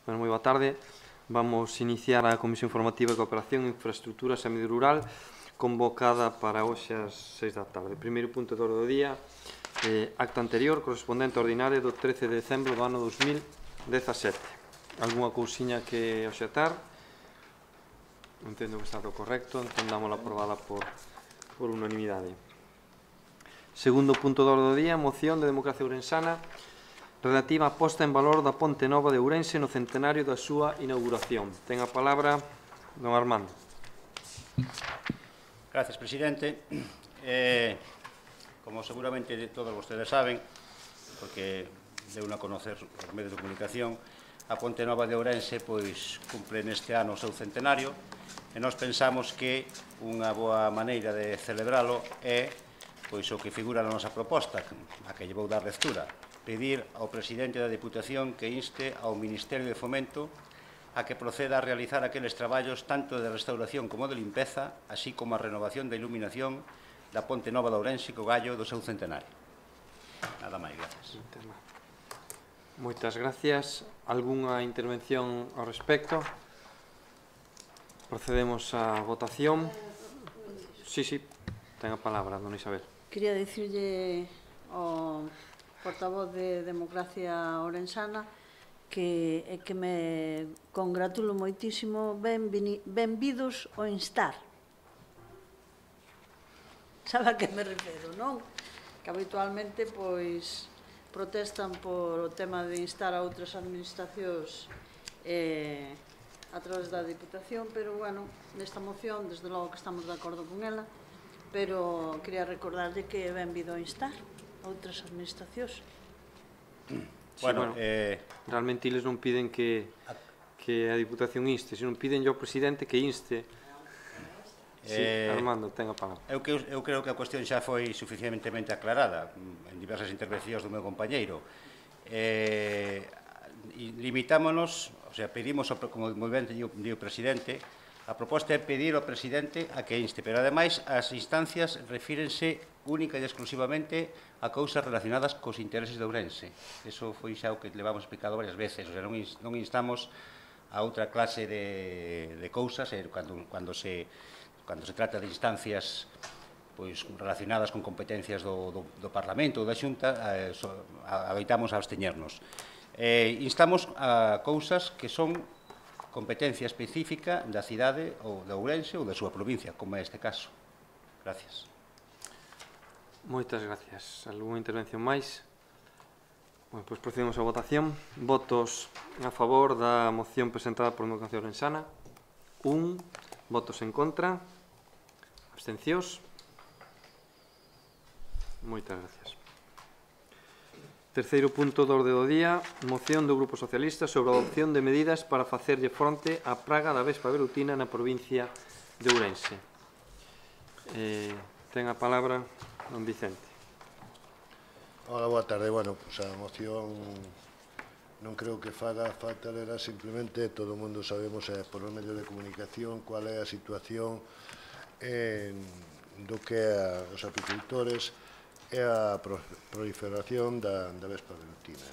Moi boa tarde. Vamos iniciar a Comisión Informativa de Cooperación, Infraestructuras e Medio Rural, convocada para hoxe ás 6 da tarde. Primeiro punto de orde do día, acta anterior, correspondente ordinaria do 13 de decembro do ano 2017. Algúna cousiña que obxectar? Entendo que está todo correcto, entendámola aprobada por unanimidade. Segundo punto de orde do día, moción de Democracia Ourensana relativa á posta en valor da Ponte Nova de Ourense no centenario da súa inauguración. Ten a palabra don Armando. Gracias, presidente. Como seguramente todos vostedes saben, porque deu a conocer os medios de comunicación, a Ponte Nova de Ourense cumple neste ano o seu centenario e nós pensamos que unha boa maneira de celebralo é o que figura na nosa proposta, a que lle vou dar lectura. Pedir ao presidente da Deputación que inste ao Ministerio de Fomento a que proceda a realizar aqueles traballos tanto de restauración como de limpeza, así como a renovación da iluminación da Ponte Nova de Ourense co gallo do seu centenario. Nada máis, gracias. Moitas gracias. Algúnha intervención ao respecto? Procedemos á votación. Sí, ten a palabra, dona Isabel. Quería dicirlle ao portavoz de Democracia Ourensana que me congratulo moitísimo. Benvidos ao instar. Sabe a que me refiro, non? Que habitualmente protestan por o tema de instar a outras administracións a través da Diputación, pero, bueno, nesta moción, desde logo que estamos de acordo con ela, pero quería recordarlle que é benvido a instar a outras administracións. Bueno, realmente eles non piden que a Diputación inste, senón piden ao presidente que inste. Armando, ten a palabra. Eu creo que a cuestión xa foi suficientemente aclarada en diversas intervencións do meu compañeiro. Limitámonos, pedimos, como moi ben di o presidente, a proposta é pedir ao presidente a que inste, pero ademais as instancias refírense única e exclusivamente a cousas relacionadas cos intereses de Ourense. Eso foi xa o que levamos explicado varias veces, non instamos a outra clase de cousas cando se trata de instancias relacionadas con competencias do Parlamento ou da Xunta, adoitamos a absteñernos. Instamos a cousas que son competencia específica da cidade ou de Ourense ou da súa provincia, como é este caso. Gracias. Moitas gracias. Algúna intervención máis? Pois procedemos á votación. Votos a favor da moción presentada por Democracia Ourensana. 1. Votos en contra. Abstencións. Moitas gracias. Terceiro punto do orde do día, moción do Grupo Socialista sobre a adopción de medidas para facerlle fronte á praga da vespa velutina na provincia de Ourense. Ten a palabra don Vicente. Hola, boa tarde. Bueno, a moción non creo que faga falta ler, simplemente todo o mundo sabemos por os medios de comunicación cual é a situación do que é os apicultores e a proliferación da vespa velutina.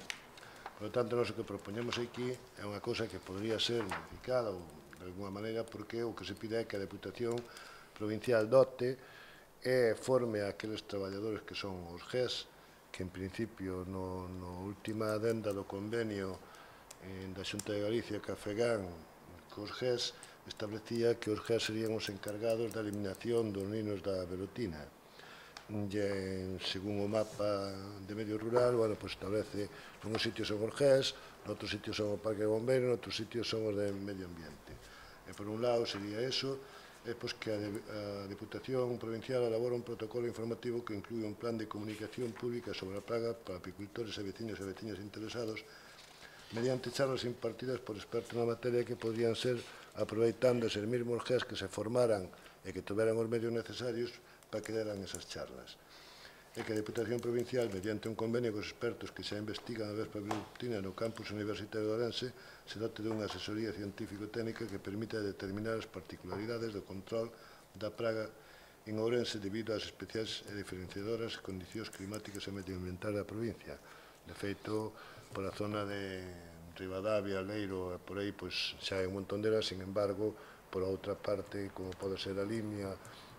Por lo tanto, nós o que propoñemos aquí é unha cousa que podría ser modificada ou de alguma maneira, porque o que se pide é que a Deputación Provincial dote e forme a aqueles traballadores que son os GES, que en principio no última adenda do convenio da Xunta de Galicia que afegán cos GES establecía que os GES serían os encargados da eliminación dos ninos da velutina. Según o mapa de medio rural, establece nos sitios son os GES, noutros sitios son o Parque de Bombeiros, noutros sitios son os de Medio Ambiente. E por un lado sería eso, que a Deputación Provincial elabora un protocolo informativo que inclúe un plan de comunicación pública sobre a praga para apicultores e veciños e veciñas interesados mediante charlas impartidas por expertos na materia que podrían ser aproveitando eses mesmos GES que se formaran e que tuveran os medios necesarios para que deran esas charlas. E que a Deputación Provincial, mediante un convenio cos expertos que xa investigan a vespa velutina no campus universitario de Ourense, se dote dunha asesoría científico-técnica que permita determinar as particularidades do control da praga en Ourense debido ás especiais e diferenciadoras condicións climáticas e medioambientais da provincia. De feito, pola zona de Rivadavia, Leiro, e por aí, pois xa hai un montón delas, sin embargo, por outra parte, como pode ser a Limia,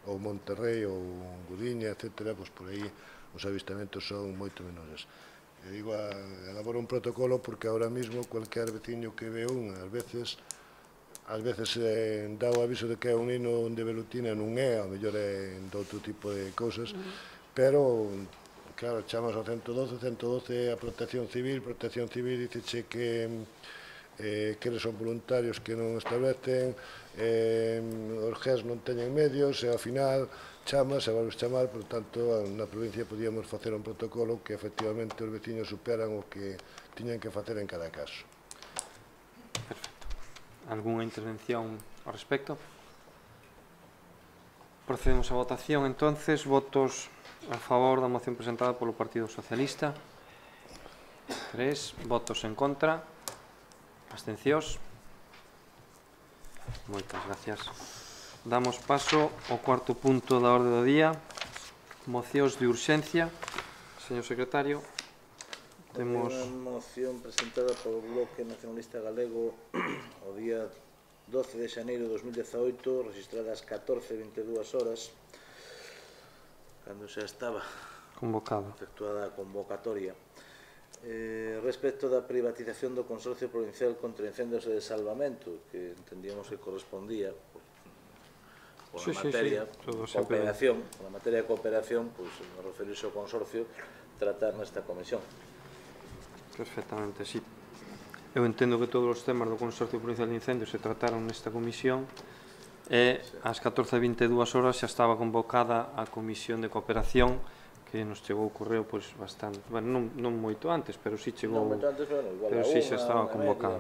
ou Monterrey, ou Gudiña, etc., pois por aí os avistamentos son moito menores. E digo, elabora un protocolo porque ahora mismo cualquier veciño que ve ás veces dá o aviso de que é un nino de velutina, non é, ao mellor é de outro tipo de cousas, pero, claro, chamas ao 112, 112 a Protección Civil dice que eles son voluntarios que non establecen, os GES non teñen medios, e ao final chamas e volves chamar, por tanto, na provincia podíamos facer un protocolo que efectivamente os veciños superan o que tiñan que facer en cada caso. Algúnha intervención ao respecto? Procedemos á votación, entonces. Votos a favor da moción presentada polo Partido Socialista. 3. Votos en contra. Abstencións. Moitas gracias. Damos paso ao cuarto punto da orde do día. Mocións de urxencia. Señor secretario, temos unha moción presentada polo Bloque Nacionalista Galego o día 12 de xaneiro de 2018, registrada ás 14:22 horas, cando xa estaba convocado. efectuada a convocatoria, respecto da privatización do Consorcio Provincial contra Incendios e de Salvamento, que entendíamos que correspondía pola materia de cooperación, pois, referirse ao consorcio, tratar nesta comisión. Perfectamente, sí. Eu entendo que todos os temas do Consorcio Provincial de Incendios se trataron nesta comisión e ás 14:22 horas xa estaba convocada a Comisión de Cooperación, que nos chegou o correo pois bastante, bueno, non moito antes, pero si chegou, Non moito antes, pero si xa estaba convocada.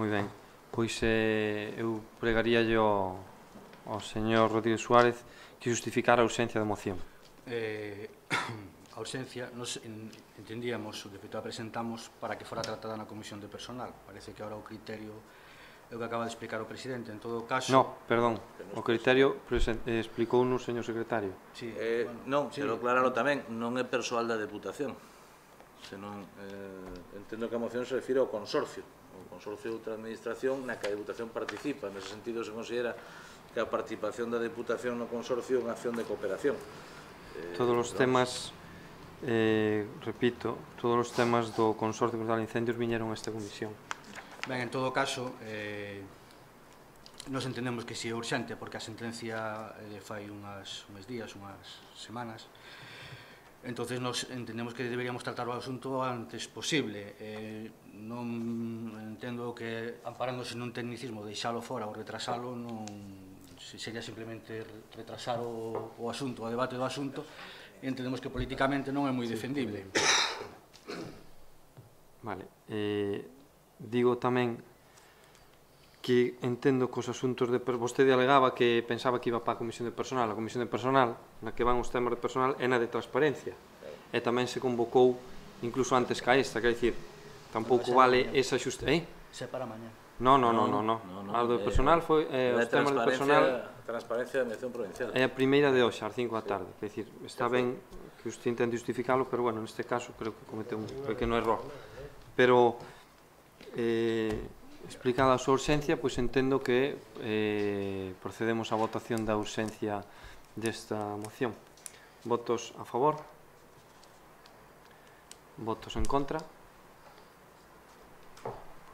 Moi ben, pois eu pregaríalle ao señor Rodríguez Suárez que justificara a ausencia da moción. A ausencia, nos entendíamos, de feito a presentamos para que fora tratada na Comisión de Personal. Parece que agora o criterio é o que acaba de explicar o presidente. En todo caso... No, perdón, o criterio explicou no señor secretario. Non, quero aclararlo tamén, non é persoal da Deputación, senón, entendo que a moción se refire ao consorcio, o consorcio de outra administración na que a Deputación participa. Nese sentido se considera que a participación da Deputación no consorcio é unha acción de cooperación. Todos os temas, repito, todos os temas do Consorcio contra os Incendios viñeron a esta comisión. Ben, en todo caso, nos entendemos que si é urxente, porque a sentencia fai uns días, unhas semanas, entonces nos entendemos que deberíamos tratar o asunto o antes posible. Non entendo que, amparándose nun tecnicismo, deixalo fora ou retrasalo, non sería simplemente retrasar o asunto, o debate do asunto, e entendemos que políticamente non é moi defendible. Vale, digo tamén que entendo que os asuntos de... Vostede alegaba que pensaba que iba para a Comisión de Personal. A Comisión de Personal, na que van os temas de personal, é na de transparencia. E tamén se convocou incluso antes que a esta, quer dicir, tampouco vale esa xusta... Se para mañá. No. A do personal foi... Os temas de personal... Transparencia da Administración Provincial. É a primeira de hoxe, ás 5 da tarde. Quer dicir, está ben que usted intente justificalo, pero, bueno, neste caso, creo que comete un pequeno error. Pero... explicada a súa urxencia, pois entendo que procedemos á votación da urxencia desta moción. Votos a favor? Votos en contra?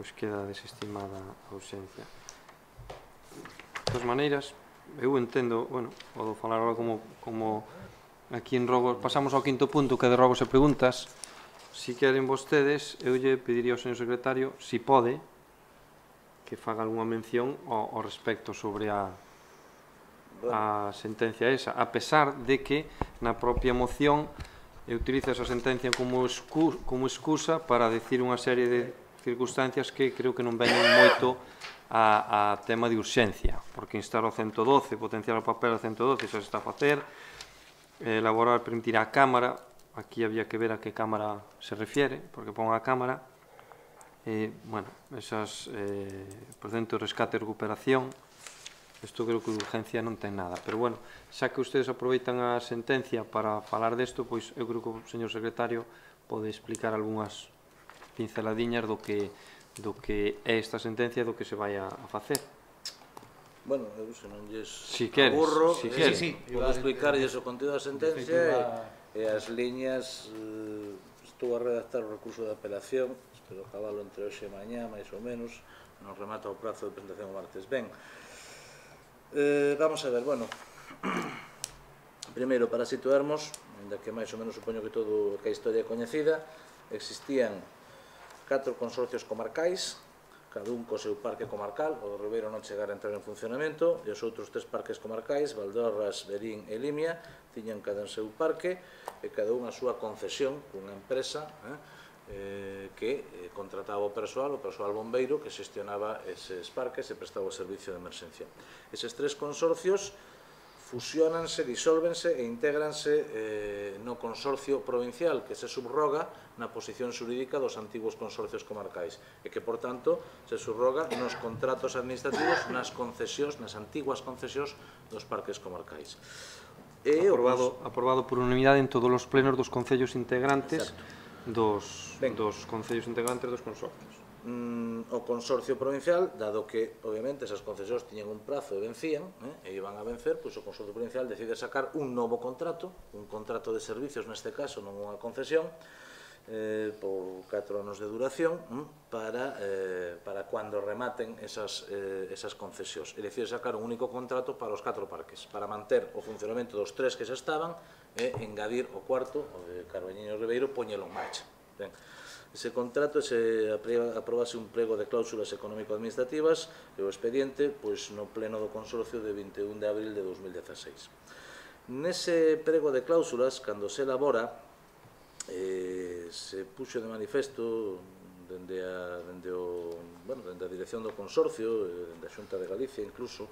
Pois queda desestimada a urxencia. De todas maneiras, eu entendo, bueno, podo falar agora como aquí en Rogos, pasamos ao quinto punto, que é de Rogos e Preguntas. Si queren vostedes, eu lle pediría ao señor secretario, si pode, que faga algunha mención ao respecto sobre a sentencia esa, a pesar de que na propia moción utiliza esa sentencia como excusa para decir unha serie de circunstancias que creo que non veñen moito a tema de urxencia, porque instar o 112, potenciar o papel do 112, xa se está a facer, elaborar, permitir a Cámara, aquí había que ver a que Cámara se refiere, porque pon a Cámara, bueno, esas procedentos de rescate e recuperación, isto creo que de urgencia non ten nada, pero bueno, xa que ustedes aproveitan a sentencia para falar desto, pois eu creo que o señor secretario pode explicar algunhas pinceladiñas do que do que é esta sentencia e do que se vai a facer. Bueno, eu se non lles aburro, podo explicarlles o contido da sentencia e as liñas. Estou a redactar o recurso de apelación, espero acabalo entre hoxe e mañá, máis ou menos, non remata o prazo de presentación o martes. Ben, vamos a ver, bueno, primeiro, para situarmos, ainda que máis ou menos supoño que a historia é coñecida, existían 4 consorcios comarcais, cada un co seu parque comarcal, o do Ribeiro non chegara a entrar en funcionamento, e os outros 3 parques comarcais, Valdeorras, Verín e Limia, tiñan cada un seu parque, e cada un a súa concesión cunha empresa que contrataba o persoal bombeiro que xestionaba eses parques e prestaba o servicio de emerxencia. Eses 3 consorcios fusionanse, disólvense e integranse no consorcio provincial que se subroga na posición xurídica dos antigos consorcios comarcais e que, por tanto, se subroga nos contratos administrativos, nas concesións, nas antiguas concesións dos parques comarcais. Aprobado por unanimidade en todos os plenos dos concellos integrantes dos concellos integrantes dos consorcios. O consorcio provincial, dado que, obviamente, esas concesións tiñan un prazo e vencían, e iban a vencer, pois o consorcio provincial decide sacar un novo contrato, un contrato de servicios, neste caso, non unha concesión, por 4 anos de duración, para cando rematen esas concesións. É dicir, sacar un único contrato para os 4 parques, para manter o funcionamento dos 3 que xa estaban e engadir o cuarto, o de Carballiño e Ribeiro, poñelo en marcha. Ben, ese contrato aprobase un prego de cláusulas económico-administrativas e o expediente no pleno do consorcio de 21 de abril de 2016. Nese prego de cláusulas, cando se elabora, se puxo de manifesto dende a dirección do consorcio, dende a Xunta de Galicia incluso,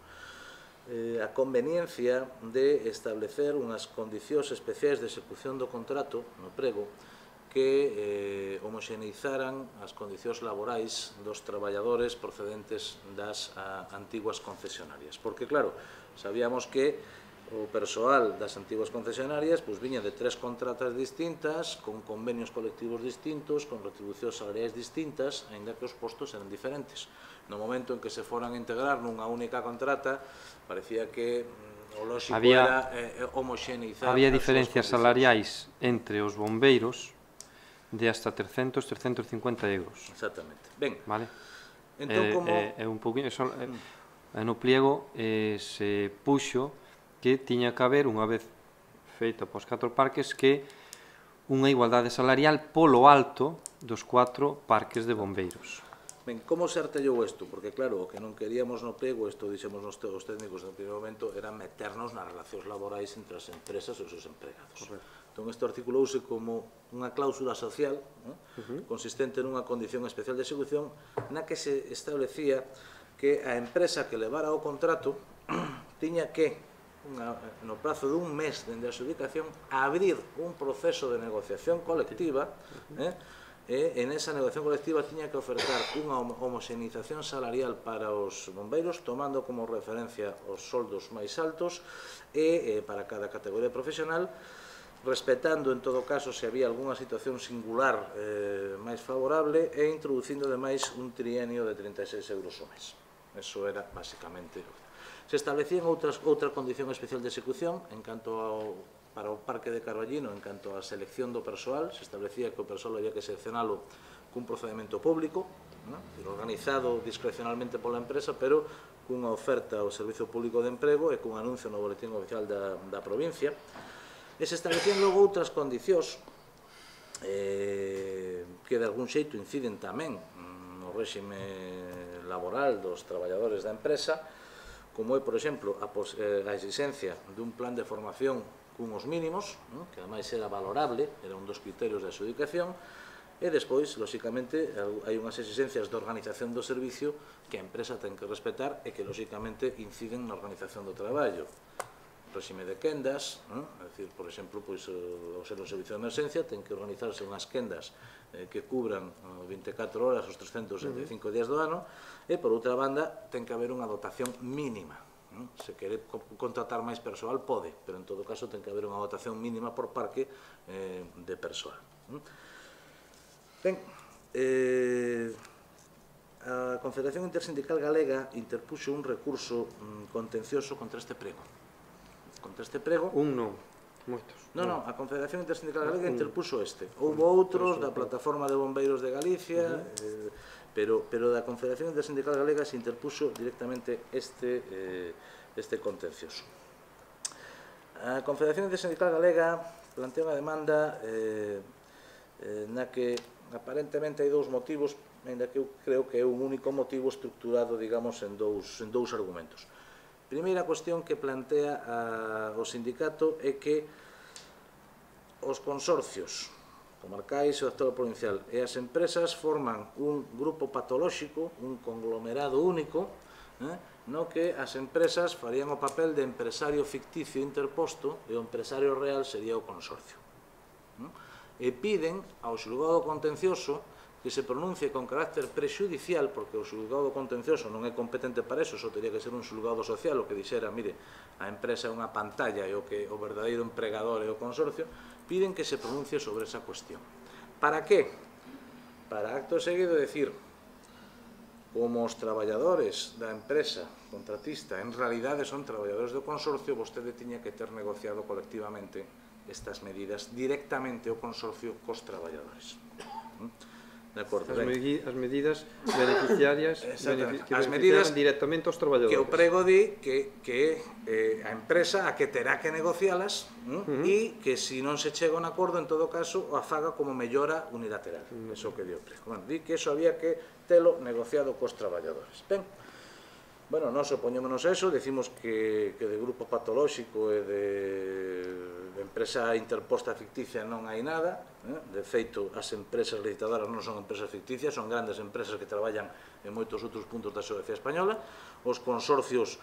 a conveniencia de establecer unhas condicións especiais de execución do contrato no prego que homoxeneizaran as condicións laborais dos traballadores procedentes das antiguas concesionarias. Porque, claro, sabíamos que o persoal das antiguas concesionarias viña de 3 contratas distintas, con convenios colectivos distintos, con retribucións salariais distintas, aínda que os postos eran diferentes. No momento en que se foran a integrar nunha única contrata, parecía que o lóxico era homoxeneizar. Había diferencias salariais entre os bombeiros de hasta 300-350 euros. Exactamente. Ben, entón, como... un poquinho, no pliego se puxo que tiña que haber, unha vez feito pos 4 parques, que unha igualdade salarial polo alto dos 4 parques de bombeiros. Ben, como se artellou isto? Porque, claro, o que non queríamos no pliego, isto dixemos os técnicos no primeiro momento, era meternos nas relacións laborais entre as empresas e os seus empregados. Correcto. Entón, isto articulouse como unha cláusula social consistente nunha condición especial de execución na que se establecía que a empresa que levara o contrato tiña que, no prazo dun mes dende a adxudicación, abrir un proceso de negociación colectiva e en esa negociación colectiva tiña que ofertar unha homoxenización salarial para os bombeiros, tomando como referencia os soldos máis altos e para cada categoría profesional, respetando en todo caso se había algunha situación singular máis favorable e introducindo ademais un trienio de 36 euros ao mes. Eso era basicamente. Se establecían outra condición especial de execución en canto para o Parque de Carballino, en canto á selección do persoal. Se establecía que o persoal había que seleccionalo cun procedimento público, organizado discrecionalmente pola empresa, pero cunha oferta ao Servicio Público de Emprego e cun anuncio no boletín oficial da provincia. E se establecían logo outras condicións que de algún xeito inciden tamén no réxime laboral dos traballadores da empresa, como é, por exemplo, a exigencia dun plan de formación cunhos mínimos, que ademais era valorable, era un dos criterios de adxudicación, e despois, lóxicamente, hai unhas exigencias de organización do servicio que a empresa ten que respetar e que, lóxicamente, inciden na organización do traballo. Réxime de quendas, é dicir, por exemplo, ao ser un servicio de emerxencia, ten que organizarse unhas quendas que cubran 24 horas os 365 días do ano, e, por outra banda, ten que haber unha dotación mínima. Se quere contratar máis persoal, pode, pero en todo caso ten que haber unha dotación mínima por parque de persoal. Ben, a Confederación Intersindical Galega interpuxo un recurso contencioso contra este prego. Contra este prego... Un non, moitos. Non, a Confederación Intersindical Galega interpuxo este. Houve outros da Plataforma de Bombeiros de Galicia, pero da Confederación Intersindical Galega se interpuxo directamente este contencioso. A Confederación Intersindical Galega plantea unha demanda na que aparentemente hai dous motivos, ainda que eu creo que é un único motivo estructurado, digamos, en dous argumentos. Primeira cuestión que plantea o sindicato é que os consorcios comarcais, o sector provincial e as empresas forman un grupo patolóxico, un conglomerado único, no que as empresas farían o papel de empresario ficticio interposto e o empresario real sería o consorcio. E piden ao xulgado contencioso que se pronuncie con carácter prexudicial, porque o xulgado contencioso non é competente para eso, só teria que ser un xulgado social, o que dixera, mire, a empresa é unha pantalla e o verdadeiro empregador é o consorcio, piden que se pronuncie sobre esa cuestión. Para qué? Para acto seguido decir, como os traballadores da empresa contratista en realidade son traballadores do consorcio, vostede tiña que ter negociado colectivamente estas medidas directamente o consorcio cos traballadores. De acordo, as medidas beneficiarias que beneficiaran directamente aos traballadores. Que o prego di que a empresa a que terá que negocialas e que se non se chega a un acordo, en todo caso, a faga como mellora unilateral. Eso que di o prego. Di que eso había que telo negociado cos traballadores. Ben, bueno, nós opoñémonos a eso, decimos que de grupo patolóxico e de empresa interposta ficticia non hai nada. De feito, as empresas licitadoras non son empresas ficticias, son grandes empresas que traballan en moitos outros puntos da xeografía española. Os consorcios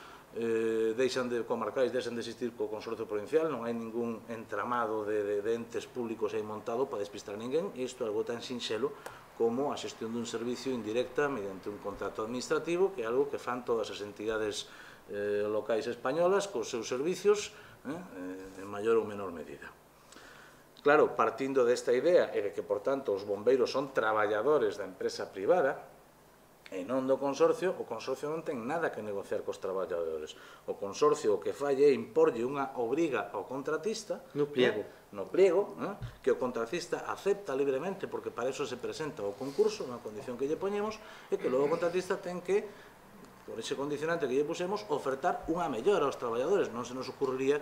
comarcais deixan de existir co consorcio provincial, non hai ningún entramado de entes públicos aí montado para despistar ninguén, e isto é algo tan sinxelo como a xestión dun servicio indirecta mediante un contrato administrativo, que é algo que fan todas as entidades locais españolas cos seus servicios en maior ou menor medida. Claro, partindo desta idea e de que, por tanto, os bombeiros son traballadores da empresa privada e non do consorcio, o consorcio non ten nada que negociar cos traballadores. O consorcio o que fai é imporlle unha obriga ao contratista no pliego, que o contratista acepta libremente, porque para eso se presenta o concurso, unha condición que lle poñemos, e que logo o contratista ten que, por ese condicionante que lle pusemos, ofertar unha mellora aos traballadores. Non se nos ocurriría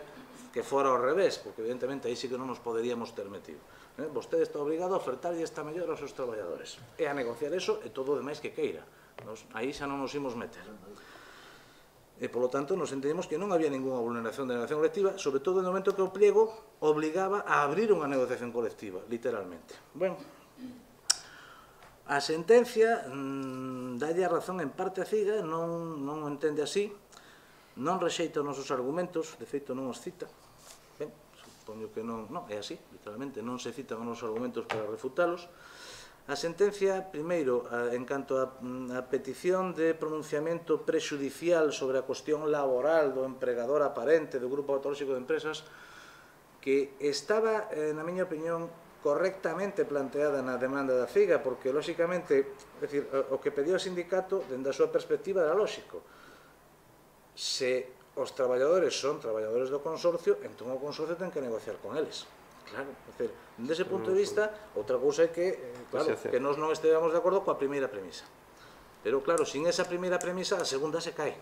que fora ao revés, porque evidentemente aí sí que non nos poderíamos ter metido. Vostede está obrigado a ofertarlle esta mellora aos seus traballadores e a negociar eso e todo o demais que queira. Aí xa non nos imos meter. E, polo tanto, nos entendemos que non había ninguna vulneración de negociación colectiva, sobre todo no momento que o pliego obligaba a abrir unha negociación colectiva, literalmente. Bueno, a sentencia dalle a razón en parte a CIGA, non o entende así, non rexeita os nosos argumentos, de feito non os cita. Ben, supoño que non, é así, literalmente, non se citan os nosos argumentos para refutalos. A sentencia, primeiro, en canto a petición de pronunciamento prexudicial sobre a cuestión laboral do empregador aparente do grupo patolóxico de empresas, que estaba, na miña opinión, correctamente planteada na demanda da CIGA, porque, lóxicamente, o que pediu o sindicato, dende a súa perspectiva, era lóxico. Se os traballadores son traballadores do consorcio, entón o consorcio ten que negociar con eles. Claro, dese punto de vista, outra cousa é que, claro, que nós non estemos de acordo coa primeira premisa. Pero, claro, sin esa primeira premisa, a segunda se cae,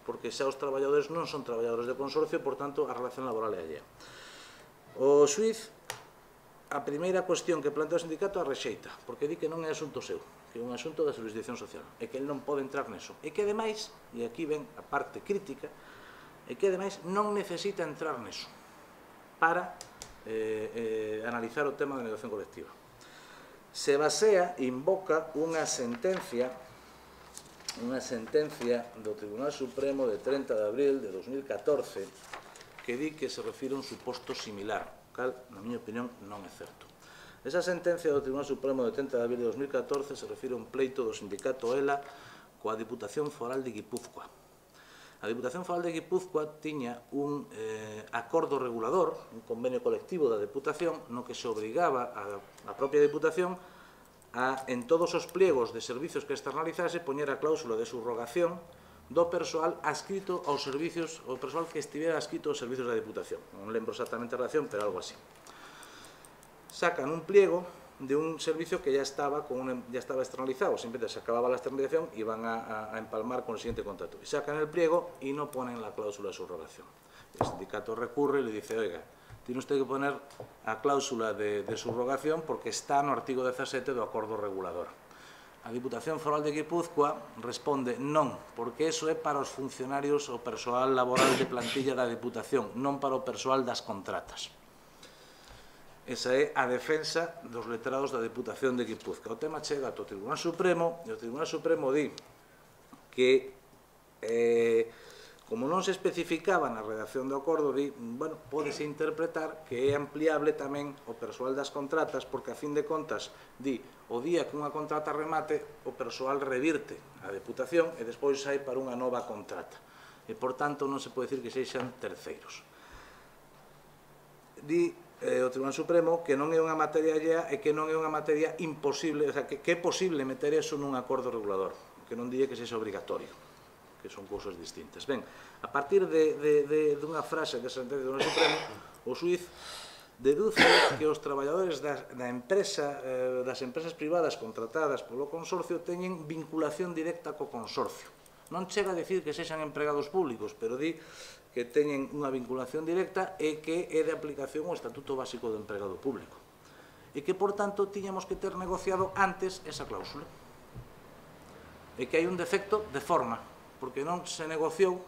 porque xa os traballadores non son traballadores de consorcio, por tanto, a relación laboral é allea. O xuiz, a primeira cuestión que plantea o sindicato a rexeita, porque di que non é asunto seu, que é un asunto da xurisdicción social, e que ele non pode entrar neso. E que, ademais, e aquí ven a parte crítica, e que, ademais, non necesita entrar neso para analizar o tema da negociación colectiva. Se basea, invoca unha sentencia do Tribunal Supremo de 30 de abril de 2014 que di que se refire a un suposto similar, cal, na miña opinión, non é certo. Esa sentencia do Tribunal Supremo de 30 de abril de 2014 se refire a un pleito do sindicato ELA coa Diputación Foral de Guipúzcoa. A Diputación Foral de Guipúzcoa tiña un acordo regulador, un convenio colectivo da Deputación, no que se obrigaba a propia Deputación en todos os pliegos de servizos que externalizase poñer a cláusula de subrogación do persoal adscrito aos servizos, o persoal que estivera adscrito aos servizos da Diputación. Non lembro exactamente a relación, pero algo así. Sacan un pliego de un servicio que ya estaba externalizado, simplemente se acababa la externalización y van a empalmar con el siguiente contrato. Y sacan el pliego y no ponen la cláusula de subrogación. El sindicato recurre y le dice, oiga, tiene usted que poner a cláusula de subrogación porque está no artigo 17 do acordo regulador. A Diputación Foral de Guipúzcoa responde non, porque eso é para os funcionarios o persoal laboral de plantilla da Diputación, non para o persoal das contratas. Esa é a defensa dos letrados da Diputación de Guipúzcoa. O tema chega ao Tribunal Supremo, e o Tribunal Supremo di que, como non se especificaba na redacción do acordo, di, bueno, pódese interpretar que é ampliable tamén o persoal das contratas, porque a fin de contas, di, o día que unha contrata remate, o persoal revirte a Deputación e despois sai para unha nova contrata. E, por tanto, non se pode dicir que sexan terceiros. Di o Tribunal Supremo que non é unha materia allea e que non é unha materia imposible, o sea, que é posible meter eso nun acordo regulador, que non diría que sexa obrigatorio, que son cousas distintas. Ben, a partir dunha frase da sentencia do Tribunal Supremo, o xuiz deduce que os traballadores das empresas privadas contratadas polo consorcio teñen vinculación directa co consorcio. Non chega a dicir que sexan empregados públicos, pero di que teñen unha vinculación directa e que é de aplicación o Estatuto Básico do Empregado Público. E que, por tanto, tiñamos que ter negociado antes esa cláusula. E que hai un defecto de forma, porque non se negociou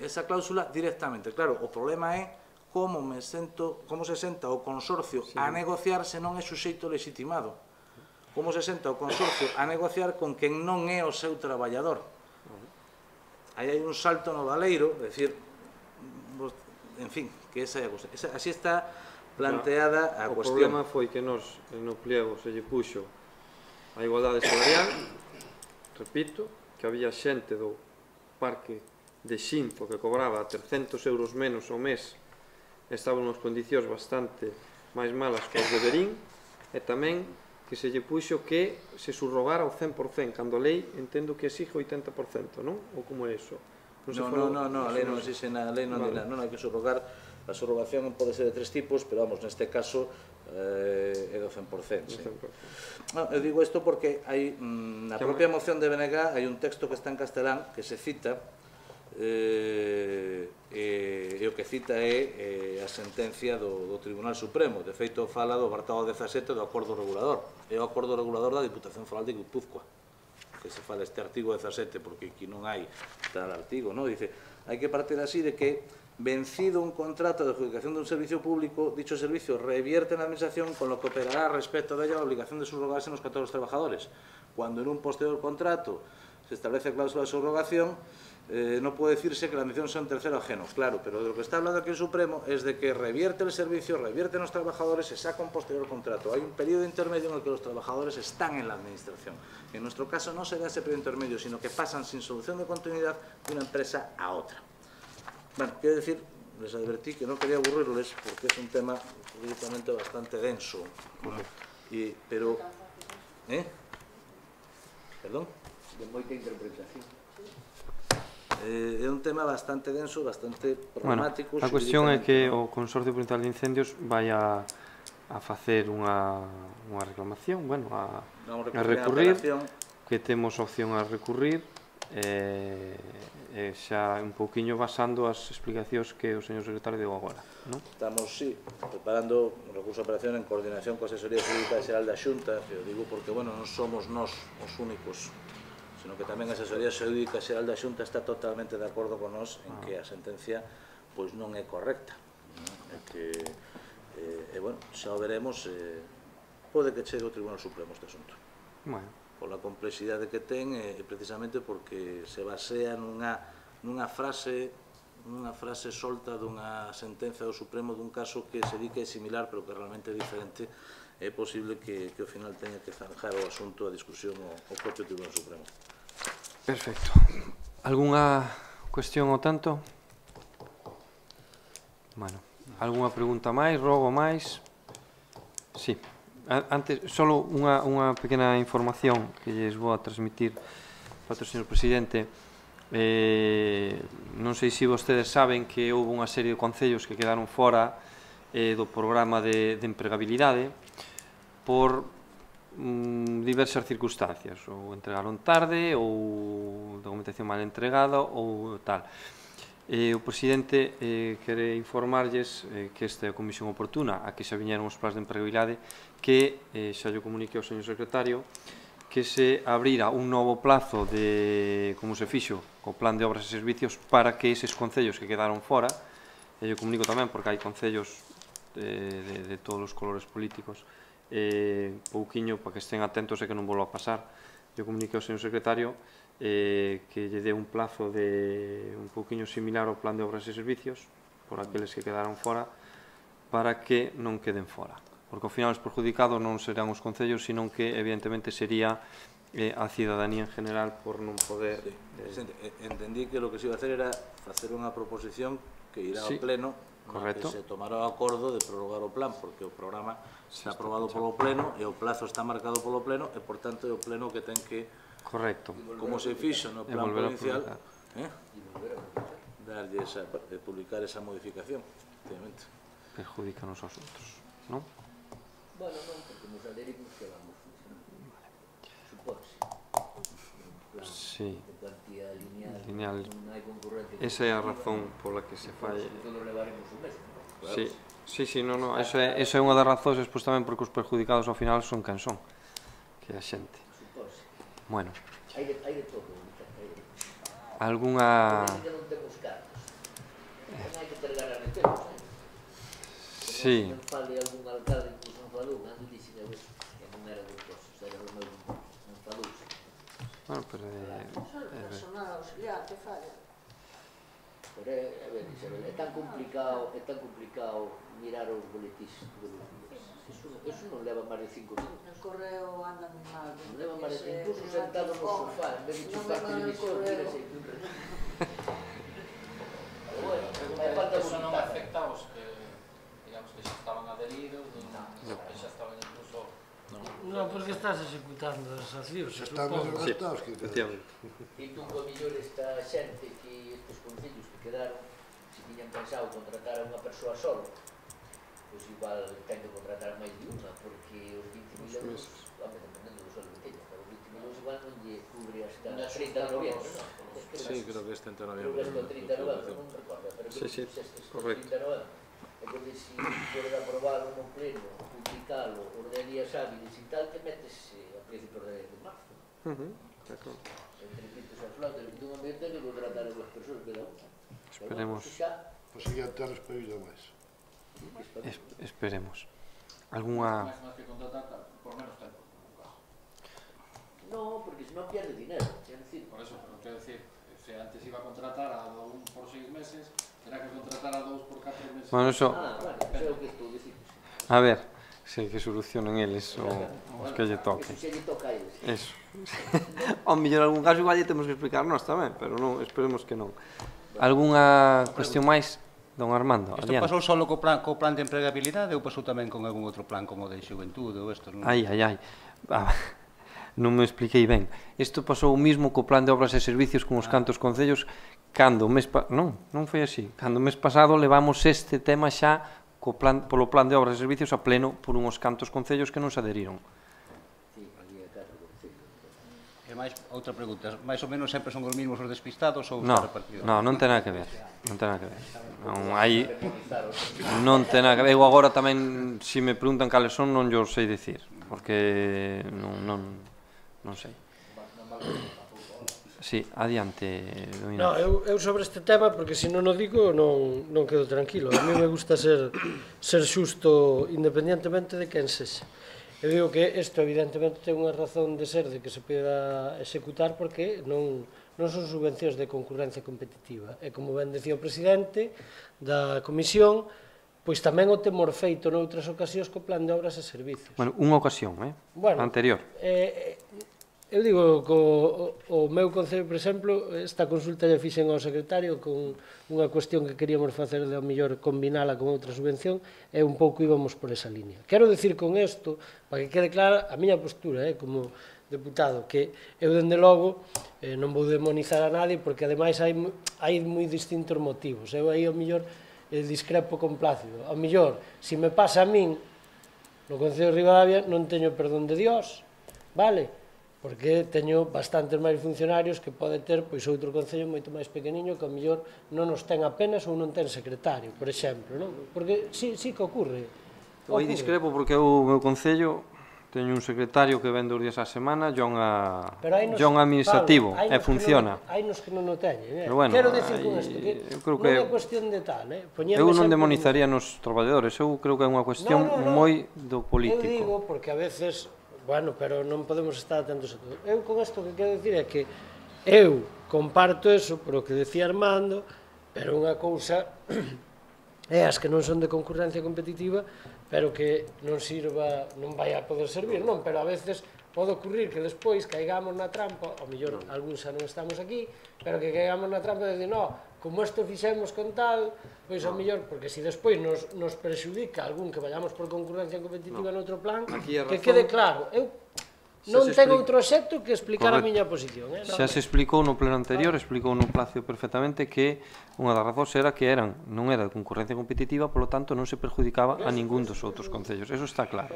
esa cláusula directamente. Claro, o problema é como se senta o consorcio a negociar se non é suxeito legitimado. Como se senta o consorcio a negociar con quen non é o seu traballador. Aí hai un salto no baleiro, é dicir, en fin, que esa é a cuestión. Así está planteada a cuestión. O problema foi que nos, no pliego, se lle puxo a igualdade salarial, repito, que había xente do parque de Xinzo que cobraba 300 euros menos ao mes, estaban nas condicións bastante máis malas que as de Berín, e tamén que se lle puxo que se subrogara ao 100%, cando a lei entendo que exige 80%, non? Ou como é iso? Non, a lei non exixe nada, a lei non di nada, non hai que subrogar. A subrogación pode ser de tres tipos, pero vamos, neste caso é do 100%. Eu digo isto porque hai, na propia moción de BNG hai un texto que está en castelán que se cita, e o que cita é a sentencia do Tribunal Supremo. De feito, fala do apartado 17 do acordo regulador. É o acordo regulador da Diputación Foral de Guipúzcoa que se fala este artigo 17, porque aquí non hai tal artigo, non? Dice, hai que partir así de que vencido un contrato de adjudicación dun servicio público, dicho servicio revierte na administración, con lo que operará respecto de ella a obligación de subrogarse nos 14 trabajadores. Cuando en un posterior contrato se establece cláusula de subrogación, no puede decirse que la administración son terceros ajenos, claro, pero de lo que está hablando aquí el Supremo es de que revierte el servicio, revierte los trabajadores, se saca un posterior contrato. Hay un periodo intermedio en el que los trabajadores están en la administración. En nuestro caso no se da ese periodo intermedio, sino que pasan sin solución de continuidad de una empresa a otra. Bueno, quiero decir, les advertí que no quería aburrirles porque es un tema jurídicamente bastante denso, pero... Perdón? De moita interpretación. É un tema bastante denso, bastante problemático. A cuestión é que o Consorcio Provincial de Incendios vai a facer unha reclamación, bueno, a recurrir, que temos opción a recurrir, xa un pouquiño basando as explicacións que o señor secretario deu agora, non? Estamos, sí, preparando un recurso de operación en coordinación coa Asesoría Jurídica Xeral da Xunta, eu digo porque, bueno, non somos nós os únicos, sino que tamén a Asesoría Xurídica Xeral da Xunta está totalmente de acordo con nós en que a sentencia pois non é correcta. E, bueno, xa o veremos, pode que chegue ao Tribunal Supremo este asunto. Pola complexidade que ten, e precisamente porque se basea nunha frase solta dunha sentencia do Supremo dun caso que se di que é similar, pero que realmente é diferente. É posible que ao final teña que zanjar o asunto a discusión o propio Tribunal Supremo. Perfecto. Algunha cuestión ao tanto? Bueno, algunha pregunta máis, rogo máis? Sí, Antes, solo unha pequena información que lles vou a transmitir para o señor presidente. Non sei se vostedes saben que houve unha serie de concellos que quedaron fora do programa de empregabilidade por diversas circunstancias, ou entregaron tarde, ou documentación mal entregada, ou tal. O presidente quere informarlles que esta é a comisión oportuna a que xa viñeron os plans de empregabilidade, que xa lle comunique ao señor secretario que se abrira un novo plazo de, como se fixo co plan de obras e servicios, para que eses concellos que quedaron fora, e lle comunico tamén porque hai concellos de todos os colores políticos, pouquiño para que estén atentos e que non volva a pasar. Lle comunique ao señor secretario que lle dé un plazo de un pouquiño similar ao plan de obras e servicios por aqueles que quedaron fora, para que non queden fora, porque ao final os perjudicados non serán os concellos, sino que evidentemente sería a cidadanía en general por non poder... Entendí que lo que se iba a hacer era facer unha proposición que irá ao pleno, que se tomará o acordo de prorrogar o plan, porque o programa está aprobado polo pleno e o plazo está marcado polo pleno e, por tanto, é o pleno que ten que, como se fixo no plan provincial, darlle publicar esa modificación, efectivamente. Perjudícanos aos outros, non? Bueno, non, porque nos adherimos que vamos supónse. Sí. De cuantía lineal. Non hai concurrencia. Esa é a razón pola que se fai. Todos levaremos o mesmo. Sí, non, esa é unha das razóns, despois tamén porque os perjudicados ao final son quen son, que é a xente. Supóse. Bueno. Hai de todo. Algunha... Que non temos cartos. Non hai que ter ganas de termos. Sí. Non fale algún alcalde que non falou, ando dixen que non era dos cosos, era o meu non falou. Bueno, pero personal auxiliar, que falla. Pero a ver, Isabel, é tan complicado mirar os boletís todos os días. Eso non leva máis de 5 minutos. El correo anda moi mal. Non leva máis de incluso sentado no sofá, en vez de chupar televisión, tírase aquí un rato. Pero bueno, hai falta de eso non voluntad. afecta aos que, digamos, que xa estaban adheridos, que xa estaban incluso... Non, porque estás executando as accións, Estamos supongo. gastados, que efectivamente. E tú, co mellor, esta xente que estes concellos que quedaron, se tiñan pensado contratar a unha persoa solo, pois igual ten que contratar máis de unha, porque os 20.000 euros, dependendo do solo que teña, pero os 20.000 euros igual non lle cubre hasta 30 de noviembre, non? Sí, creo que este en Creo que hasta 30 de noviembre, non recordo, pero creo que estes 30 de noviembre. Entón, se podes aprobar un pleno, publicalo, os días hábiles e tal, te metes a principios de marzo. Entre pitos e flautas, dunha medida que vou tratar a duas persoas cada unha. Esperemos. o siguiente ano espero máis. Esperemos. Algunha... Máis que contratar por menos tempo, no caso. No, porque senón pierde dinero, quero dicir. Por eso, pero quero dicir, se antes iba a contratar a un por 6 meses, terá que contratar a 2 por 4 meses. Bueno, eso... Bueno, eso é o que estou dicindo. A ver, sí, que solucionen eles os que lle toque. Eso xe lle toca a eles. Eso. Ao mellor algún caso igual lle temos que explicar nós tamén, pero non, esperemos que non. Algunha cuestión máis, don Armando? Isto pasou só co plan de empregabilidade ou pasou tamén con algún outro plan como o de xuventude ou isto? Ai. Non me expliquei ben. Isto pasou o mismo co plan de obras e servicios con os cantos concellos cando o mes... Non foi así. Cando o mes pasado levamos este tema xa polo plan de obras e servicios a pleno por unhos cantos concellos que non se adheriron. E máis, outra pregunta, máis ou menos sempre son os mesmos os despistados ou Non, está repartido? non ten nada que ver. Non ten nada que ver. Non ten nada que ver. Eu agora tamén, se me preguntan cales son, non yo sei dicir, porque non sei. Sí, adiante. No, eu sobre este tema, porque se non o digo non quedo tranquilo. A mí me gusta ser xusto independentemente de quen sexa. Eu digo que isto evidentemente ten unha razón de ser de que se poida executar porque non son subvencións de concurrencia competitiva. E como ben decía o presidente da comisión, pois tamén o temos feito noutras ocasións co plan de obras e servicios. Bueno, unha ocasión, Bueno, anterior. Eu digo que o meu concello, por exemplo, esta consulta lle fixen ao secretario con unha cuestión que queríamos facer de ao mellor combinala con outra subvención e un pouco íbamos por esa línea. Quero decir con isto, para que quede clara a miña postura como deputado, que eu dende logo non vou demonizar a nadie porque ademais hai moi distintos motivos. Eu aí ao mellor discrepo con Plácido. Ao mellor, se me pasa a min no Concello de Ribadavia non teño perdón de Dios, vale? Porque teño bastantes máis funcionarios que pode ter outro concello moito máis pequeniño que ao mellor non os ten apenas ou non ten secretario, por exemplo, non? Porque sí que ocorre. Aí discrepo porque o meu concello teño un secretario que ven 2 días á semana, John administrativo, e funciona. Hai nos que non o teñen, Quero dicir con isto, que non é cuestión de tal, eu non demonizaría nos traballadores, eu creo que é unha cuestión moi do político. Eu digo porque a veces... Bueno, pero non podemos estar atentos a todo. Eu con isto que quero dicir é que eu comparto eso por o que decía Armando, pero unha cousa é as que non son de concurrencia competitiva, pero que non sirva, non vai a poder servir, non, pero a veces pode ocurrir que despois caigamos na trampa, ao mellor algúns xa non estamos aquí, pero que caigamos na trampa de decir, no, como isto fixemos con tal, pois ao mellor, porque se despois nos prexudica algún que vayamos por concurrencia competitiva noutro plan, que quede claro, eu non tengo outro xeito que explicar a miña posición. Xa se explicou no pleno anterior, explicou no Plácido perfectamente que unha das razóns era que non era de concurrencia competitiva, polo tanto non se perjudicaba a ningún dos outros concellos, eso está claro.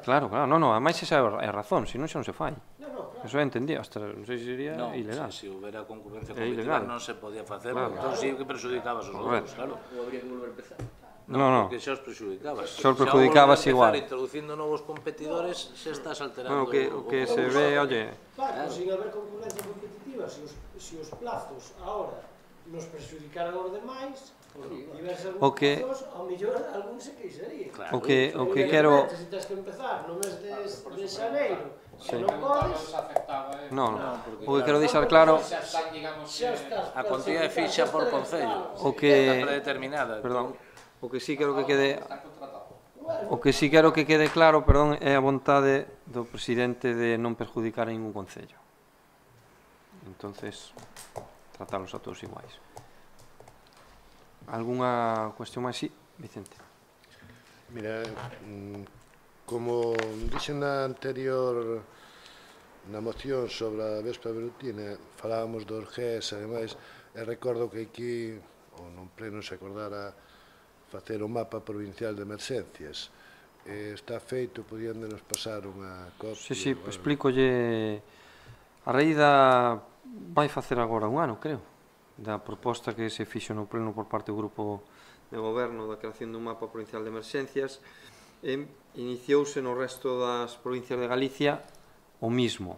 Claro, non, ademais esa é a razón, senón xa non se fai. Eso é entendido, hasta non sei se sería ilegal. Se houbera concurrencia competitiva non se podía facer, entón sí que perjudicabas os outros, claro. Ou habría que volver a empezar. Non, porque xa os perjudicabas. Xa os perjudicabas igual. Introducindo novos competidores, xa estás alterando... O que se ve, oye... Claro, sin haber concurrencia competitiva, se os plazos agora nos perjudicaran os demais, tivese algún plazos, ao mellor algún se queixaría. O que quero... Se tens que empezar no mes de xaneiro, se non podes... Non, o que quero deixar claro... A cuantía é fixa por concello. O que... Está predeterminada. Perdón. O que sí quero que quede... O que sí quero que quede claro, perdón, é a vontade do presidente de non perjudicar a ningún concello. Entonces, tratalos a todos iguais. Algúnha cuestión máis? Sí, Vicente. Mira, como dixen na anterior na moción sobre a Vespa Velutina, falábamos dos GES, ademais, e recordo que aquí, ou non pleno se acordara facer o mapa provincial de emerxencias. Está feito, podíandenos pasar unha copia. Sí, explícolle a raíz da... vai facer agora un ano, creo, da proposta que se fixo no pleno por parte do grupo de goberno da creación dun mapa provincial de emerxencias. Iniciouse no resto das provincias de Galicia o mismo.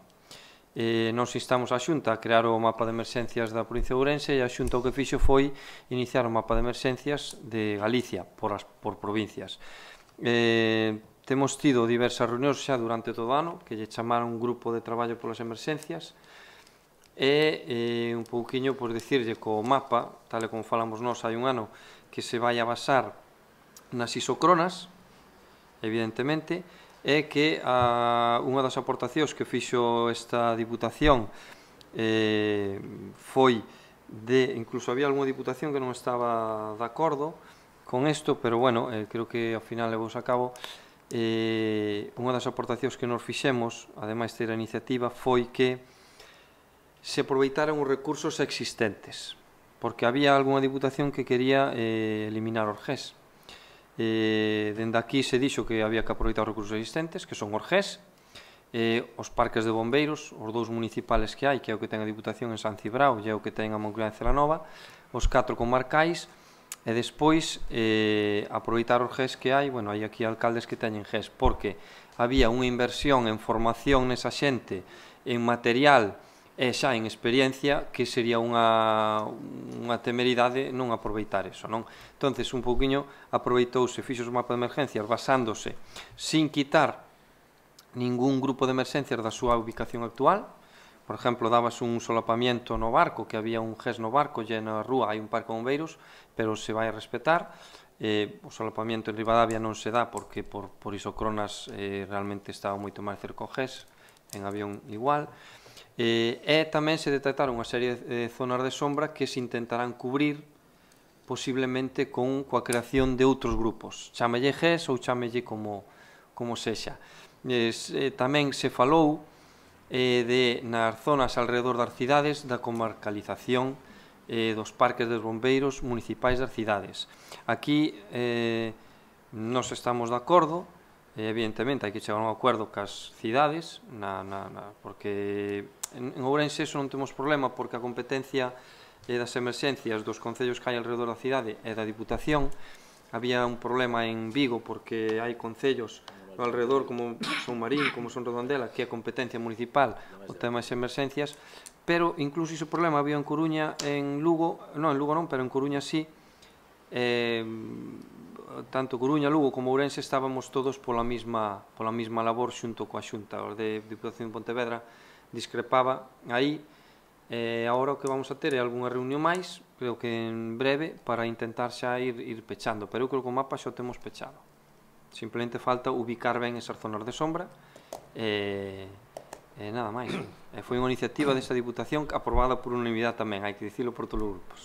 Nos instamos a Xunta a crear o mapa de emerxencias da provincia de Ourense e a Xunta o que fixo foi iniciar o mapa de emerxencias de Galicia por provincias. Temos tido diversas reunións xa durante todo o ano que lle chamaron un grupo de traballo polas emerxencias e un pouquiño por dicirlle que o mapa, tal e como falamos nós hai un ano, que se vai a basar nas isocronas, evidentemente, é que unha das aportacións que fixo esta Diputación foi de, incluso había algunha Diputación que non estaba de acordo con isto, pero bueno, creo que ao final levouse a cabo. Unha das aportacións que nos fixemos, ademais de ter a iniciativa, foi que se aproveitaran os recursos existentes, porque había algunha Diputación que quería eliminar os GES. Dende aquí se dixo que había que aproveitar os recursos existentes, que son os GES, os parques de bombeiros, os 2 municipales que hai, que é o que ten a Diputación en San Cibrao e é o que ten a Moncloa en Celanova, os 4 comarcais, e despois aproveitar os GES que hai. Bueno, hai aquí alcaldes que teñen GES, porque había unha inversión en formación nesa xente, en material e xa en experiencia, que sería unha temeridade non aproveitar eso, non? Entonces, un pouquiño aproveitouse, fixo o mapa de emergencias basándose, sin quitar ningún grupo de emergencias da súa ubicación actual. Por exemplo, dabas un solapamiento no barco, que había un GES no barco, e na rúa hai un parque de bombeiros, pero se vai a respetar. o solapamiento en Ribadavia non se dá porque por Isocronas realmente estaba moito máis cerca o GES, en avión igual, e tamén se detectaron unha serie de zonas de sombra que se intentarán cubrir posiblemente coa creación de outros grupos, chámelle GES ou chámelle como sexa. Tamén se falou nas zonas alrededor das cidades da comarcalización dos parques dos bombeiros municipais das cidades. Aquí nos estamos de acordo, evidentemente hai que chegar a un acordo cas cidades, porque en Ourense eso non temos problema, porque a competencia das emerxencias dos concellos que hai alrededor da cidade e da Diputación. Había un problema en Vigo porque hai concellos alrededor como son Marín, como son Redondela, que é competencia municipal o tema das emerxencias, pero incluso ese problema había en Coruña, en Lugo non, pero en Coruña sí, tanto Coruña, Lugo como Ourense estábamos todos pola mesma labor xunto coa Xunta. Os de Diputación de Pontevedra discrepaba aí. Agora o que vamos a ter é algunha reunión máis, creo que en breve, para intentar xa ir pechando, pero eu creo que o mapa xa o temos pechado. Simplemente falta ubicar ben esas zonas de sombra e nada máis. Foi unha iniciativa desta Diputación aprobada por unanimidade tamén, hai que dicilo por todos os grupos.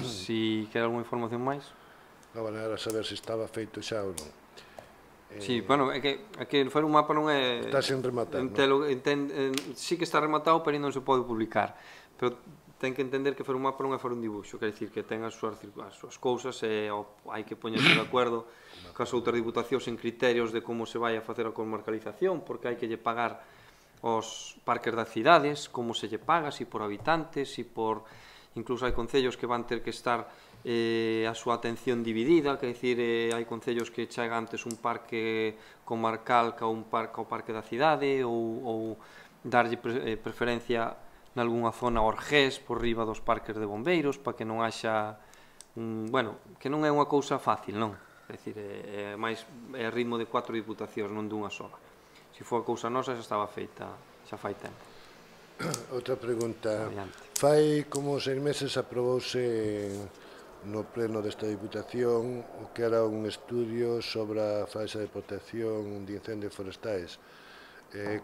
Si quer algunha información máis? Non, era saber se estaba feito xa ou non. Sí, bueno, é que facer un mapa non é... Está sen rematar, non? Sí que está rematado, pero non se pode publicar. Pero ten que entender que facer un mapa non é facer un dibuixo, quer dicir que ten as súas cousas e hai que poñerse de acordo cas outras diputacións en criterios de como se vai a facer a comarcalización, porque hai que lle pagar os parques das cidades, como se lle paga, si por habitantes, si por... Incluso hai concellos que van ter que estar a súa atención dividida, quer dicir, hai concellos que chega antes un parque comarcal que un parque da cidade, ou darlle preferencia nalgúna zona orgés por riba dos parques de bombeiros, para que non haxa bueno, que non é unha cousa fácil, non? É dicir, é ritmo de 4 diputacións, non dunha sola. Se for a cousa nosa xa estaba feita, xa fai tempo. Outra pregunta. Fai como 6 meses aprobouse no pleno desta Diputación o que era un estudio sobre a faixa de protección de incendios forestais.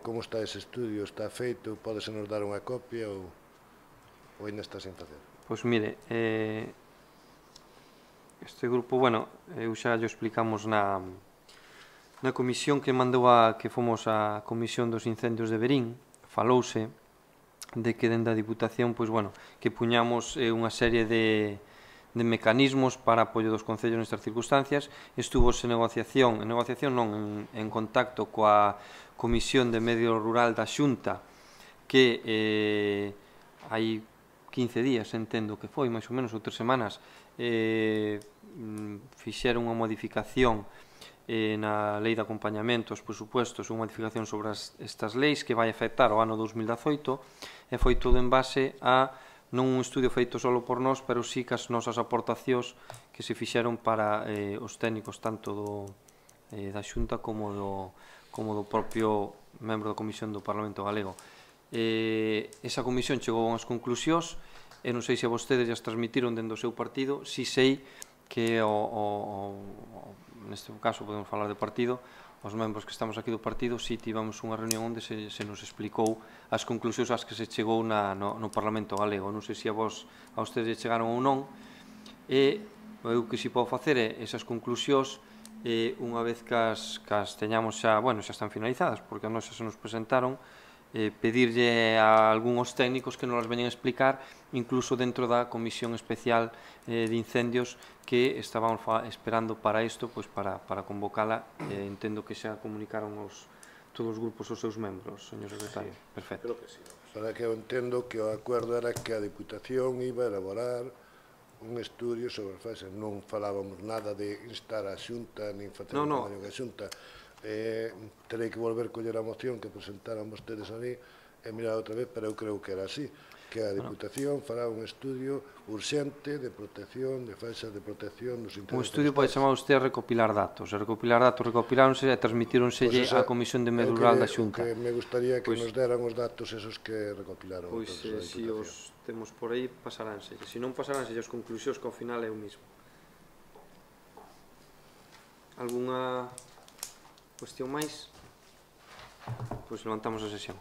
Como está ese estudio? Está feito? Pódese nos dar unha copia ou ainda está sen facer? Pois mire, este grupo, bueno, eu xa llo explicamos na comisión que mandou que fomos a Comisión dos Incendios de Verín, falouse de que dende a Diputación, pois bueno, que puñamos unha serie de mecanismos para apoio dos concellos nestas circunstancias. Estuvose en negociación non, en contacto coa Comisión de Medio Rural da Xunta, que hai 15 días, entendo que foi, máis ou menos, ou 3 semanas, fixeron unha modificación na Lei de Acompañamento aos Presupuestos, unha modificación sobre estas leis que vai afectar ao ano 2018, e foi todo en base a non un estudio feito só por nós, pero sí que as nosas aportacións que se fixeron para os técnicos tanto da Xunta como do propio membro da Comisión do Parlamento Galego. Esa comisión chegou a unhas conclusións, e non sei se a vostedes as transmitiron dentro do seu partido, si sei que neste caso podemos falar de partido, os membros que estamos aquí do partido, si tivemos unha reunión onde se nos explicou as conclusións ás que se chegou no Parlamento Galego. Non sei se a vostedes chegaron ou non, e o que si podo facer é esas conclusións, unha vez que as teñamos xa, bueno, xa están finalizadas, porque a nos xa se nos presentaron, pedirlle a algúns técnicos que nos las veñen a explicar, incluso dentro da Comisión Especial de Incendios que estábamos esperando para isto, pois para convocala. Entendo que xa comunicaron todos os grupos os seus membros, señor secretario. Perfecto. Para que eu entendo que o acordo era que a Diputación iba a elaborar un estudio sobre as faixas. Non falábamos nada de instar a Xunta, nin facer un convenio que a Xunta. Terei que volver a coller a moción que presentaran vostedes ali e mirar outra vez, pero eu creo que era así, que a Diputación fará un estudio urxente de protección, de faixas de protección dos intereses. Un estudio pode chamar usted a recopilar datos. Recopiláronse e transmitíronselle á Comisión de Medio Rural da Xunta. Que me gustaría que nos deran os datos esos que recopilaron. Pois se os temos por aí, pasaránse. Se non pasaránse as conclusións que ao final é o mismo. Algunha cuestión máis? Pois levantamos a sesión.